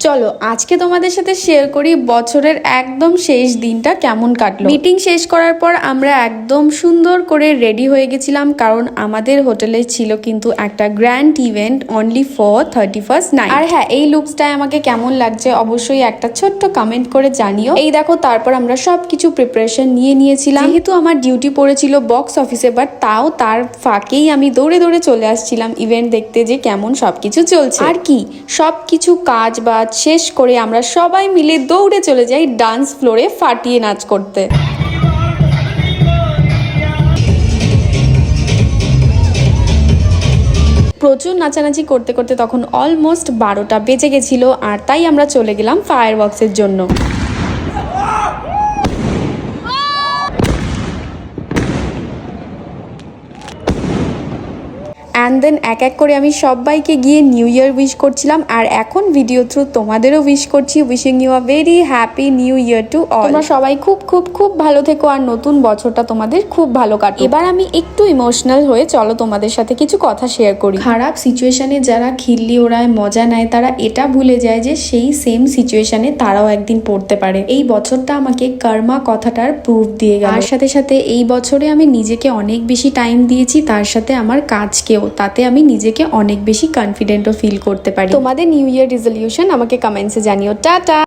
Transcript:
চলো আজকে তোমাদের সাথে শেয়ার করি বছরের একদম শেষ দিনটা কেমন কাটলো। মিটিং শেষ করার পর আমরা একদম সুন্দর করে রেডি হয়ে গেছিলাম, কারণ আমাদের হোটেলে ছিল কিন্তু একটা grand event only for 31st night. আর হ্যাঁ, এই লুকসটায় আমাকে কেমন লাগছে অবশ্যই একটা ছোট্ট কমেন্ট করে জানিও। এই দেখো, তারপর আমরা সবকিছু প্রিপারেশন নিয়ে নিয়েছিলাম। যেহেতু আমার ডিউটি পড়েছিল বক্স অফিসে, বাট তাও তার ফাঁকেই আমি দৌড়ে দৌড়ে চলে আসছিলাম ইভেন্ট দেখতে যে কেমন সবকিছু চলছে। আর কি সবকিছু কাজ বাজ শেষ করে আমরা সবাই মিলে দৌড়ে চলে যাই ডান্স ফ্লোরে ফাটিয়ে নাচ করতে। প্রচুর নাচানাচি করতে করতে তখন অলমোস্ট 12টা বেজে গেছিল, আর তাই আমরা চলে গেলাম ফায়ার ওয়ার্কসের জন্য। অ্যান্ড দেন এক এক করে আমি সবাইকে গিয়ে নিউ ইয়ার উইশ করছিলাম, আর এখন ভিডিও থ্রু তোমাদেরও উইশ করছি। Wishing you a very happy new year to all. তোমরা সবাই খুব খুব খুব ভালো থেকো, আর নতুন বছরটা তোমাদের খুব ভালো কাটুক। এবার আমি একটু ইমোশনাল হয়ে চলো তোমাদের সাথে কিছু কথা শেয়ার করি। খারাপ সিচুয়েশনে যারা খিল্লি ওড়ায় মজা নেয়, তারা এটা ভুলে যায় যে সেই সেম সিচুয়েশনে তারাও একদিন পড়তে পারে। এই বছরটা আমাকে কর্মা কথাটার প্রুফ দিয়ে গেল। তার সাথে সাথে এই বছরে আমি নিজেকে অনেক বেশি টাইম দিয়েছি, তার সাথে আমার কাজকেও। তাতে আমি নিজেকে অনেক বেশি কনফিডেন্টও ফিল করতে পারি। তোমাদের নিউ ইয়ার রেজলিউশন আমাকে কমেন্টসে জানিও। টাটা।